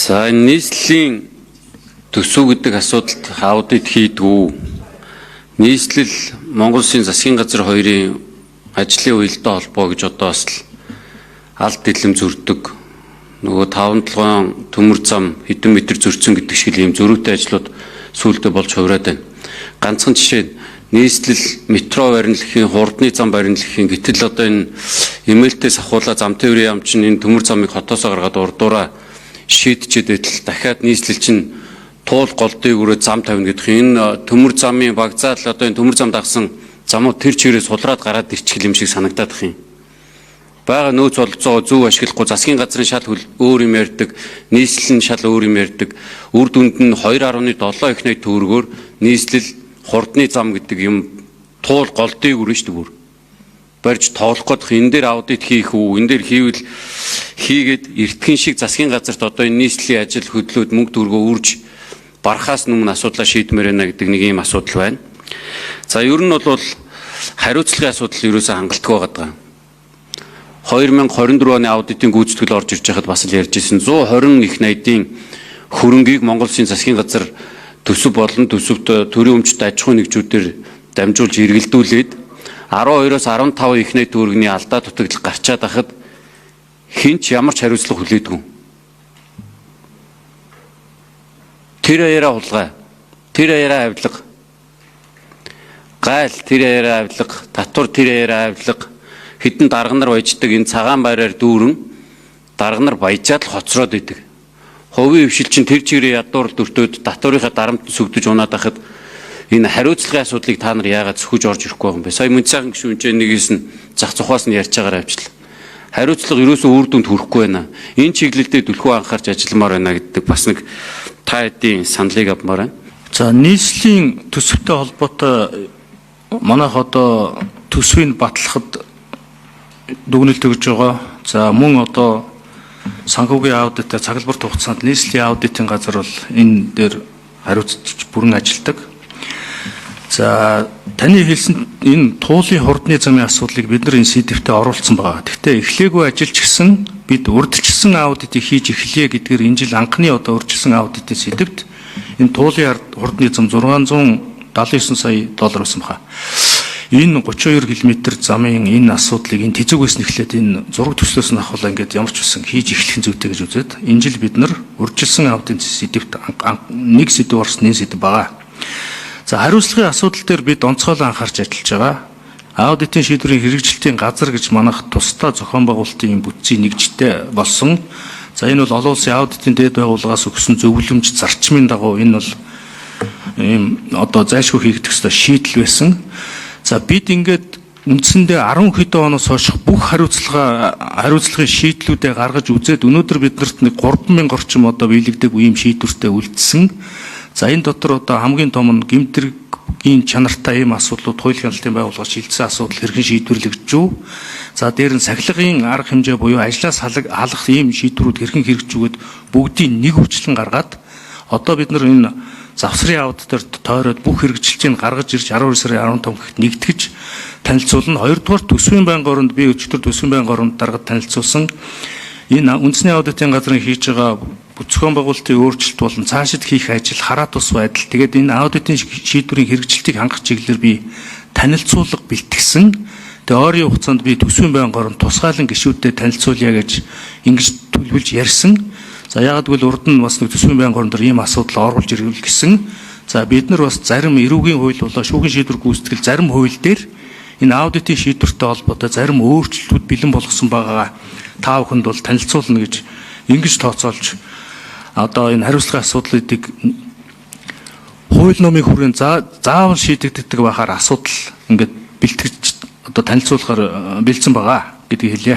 За энэ нийслэлийн төсөв гэдэг асуудалд аудит хийдгүү. Нийслэл Монгол Улсын засгийн газар хоёрын ажлын уялдаа холбоо гэж одоо бас алд дэлгэм зөрдөг. Нөгөө 5-7 төмөр зам хэдэн метр зөрчсөн гэдэг шиг ийм зөрүүтэй ажлууд сүүлдээ болж хувраад байна. Ганцхан жишээ нийслэл метро баримлахын, хурдны зам баримлахын гэтэл одоо энэ эмээлтээс ахуулаа зам тээврийн яам чинь энэ төмөр замыг хотоосоо гаргаад урдуураа шийдчихэд байтал дахиад нийслэл чинь туул голдыг өрөө зам тавина гэдэг энэ төмөр замын багцаал одоо энэ төмөр зам дагсан замууд тэр чигээрээ сулраад гараад ирчих юм шиг санагдаад их юм. Бага нөөц болцоо зөв ашиглахгүй засгийн газрын шал өөр юм ярьдаг, нийслэл нь шал өөр юм ярьдаг. Үр дүнд нь 2.7 их найт төгрөгөөр нийслэл хурдны зам гэдэг юм туул голдыг өрнө шүү дээ. Барьж тоолох гээд энэ дээр аудит хийх үү, энэ дээр хийвэл хийгээд эртхэн шиг засгийн газарт одоо энэ нийслэлийн ажил хөдлөөд мөнгө төгрөгөө үрж барахаас өмнө асуудлаа шийдмээр байна гэдэг нэг юм асуудал байна. За ер нь бол хариуцлагын асуудал ерөөсөө хангалтгүй байгаа. 2024 оны аудитын гүйцэтгэл орж ирж байхад бас л ярьж ирсэн 120 их найдын хөрөнгийг Монгол Улсын засгийн газар төсөв болон төсөвт төрийн өмчт аж ахуйн нэгжүүдээр дамжуулж эргэлдүүлээд 12-оос 15 их найд төгрөгийн алдаа дутагдал гарчаад байхад хинч ямар ч хариуцлага хүлээдгүй. Тэр яриа хулгай, тэр яриа авилга, гайл тэр яриа авилга, татвар тэр яриа авилга, хэдэн дарга нар баяждаг энэ цагаан байраар дүүрэн дарга нар баяжаад л хоцроод идэг. Хувийн хвшил чинь тэр чигээрээ ядуур дөртөөд татварынхаа дарамт сүгдэж унаад байхад энэ хариуцлагын асуудлыг та нар яагаад зөвхөж орж ирэхгүй юм бэ? Сая мөн сайхан гишүүнчээ нэгээс нь зах зухаас нь ярьж байгаагаар авчлаа. Хариуцлага ерөөсөө үр дүнд хүрэхгүй байна. Энэ чиглэлдээ түлхүү анхаарч ажилламаар байна гэдэг бас нэг та хэдийн саналыг авмаар байна. За нийслэлийн төсөвтэй холбоотой манайх одоо төсвийг батлахад дүгнэлт өгж байгаа. За мөн одоо санхүүгийн аудитаа цаглбарт хугацаанд нийслэлийн аудитын газар бол энэ дээр хариуцж бүрэн ажилладаг. За таны хэлсэн энэ туулын хурдны замын асуудлыг бид нар энэ сэдвтэ оруулсан байгаа. Гэхдээ эхлээгүй ажилч гэсэн бид урьдчилсан аудитыг хийж эхлэе гэдгээр энэ жил анхны одоо урьдчилсан аудитын сэдвт энэ туулын хурдны зам 679 сая доллар байсан байна. Энэ 32 км замын энэ асуудлыг энэ тэзүүгээс нэхлээд энэ зураг төслөөс нь авахлаа ингээд ямар ч үсэн хийж эхлэх зүйтэй гэж үзээд энэ жил бид нар урьдчилсан аудитын сэдвт нэг сэдв орсны сэдв байгаа. За хариуцлагын асуудал дээр бид онцгойлон анхаарч ажиллаж байгаа. Аудитын шийдвэрийн хэрэгжилтийн газар гэж манайх тусдаа зохион байгуулалтын бүтцийн нэгжтэй болсон. За энэ бол олон улсын аудитын дээд байгууллагаас өгсөн зөвлөмж зарчмын дагуу энэ бол ийм одоо зайлшгүй хийгдэх ёстой шийдэл байсан. За бид ингээд үндсэндээ 10 хэдэн оноос хойш бүх хариуцлагын шийдлүүдээ гаргаж үзээд өнөөдөр биднэрт нэг 3000 орчим одоо биелэгдэг үеийн шийдвэртэй үлдсэн. За энэ дотор одоо хамгийн том нь гэмтэргийн чанартай ийм асуудлууд хуулийн хяналтын байгууллагаас шилжсэн асуудал хэрхэн шийдвэрлэгдэж үү? За дээр нь сахилгын арга хэмжээ буюу ажлаас халах ийм шийдвэрүүд хэрхэн хэрэгжүүлээд бүгдийг нэг хүчлэн гаргаад одоо бид нар энэ завсрын аудитор тойроод бүх хэрэгжилтийг гаргаж ирж 12 сарын 15-нд нэгтгэж танилцуулна. Хоёрдугаар төсвийн байнгын оронд би өчигдөр төсвийн байнгын оронд даргад танилцуулсан. Энэ үндэсний аудитын газрын хийж байгаа зохион байгуулалтын өөрчлөлт болон цаашид хийх ажил хараа тус байдал. Тэгээд энэ аудитын шийдвэрийн хэрэгжилтийг хангах чиглэлээр би танилцуулга бэлтгэсэн. Тэгээд ойрын хугацаанд би төсвийн байнгын оронд тусгайлан гишүүдтэй танилцуулъя гэж ингэж төлөвлөж ярьсан. За ягаад гэвэл урд нь бас нэг төсвийн байнгын оронд ийм асуудал оруулж ирвэл гэсэн. За бид нар бас зарим эрүүгийн хууль болоо шүүхийн шийдвэр гүйцэтгэл зарим хууль дээр энэ аудитын шийдвэртэй холбоотой зарим өөрчлөлтүүд бэлэн болгосон байгаа. Та бүхэнд бол танилцуулна гэж ингэж тооцоолж одоо энэ хариуцлагын асуудлуудыг хууль номын хүрээнд заавал шийдэгддэг байхаар асуудал ингээд бэлтгэж одоо танилцуулахаар бэлдсэн байгаа гэдгийг хэлье.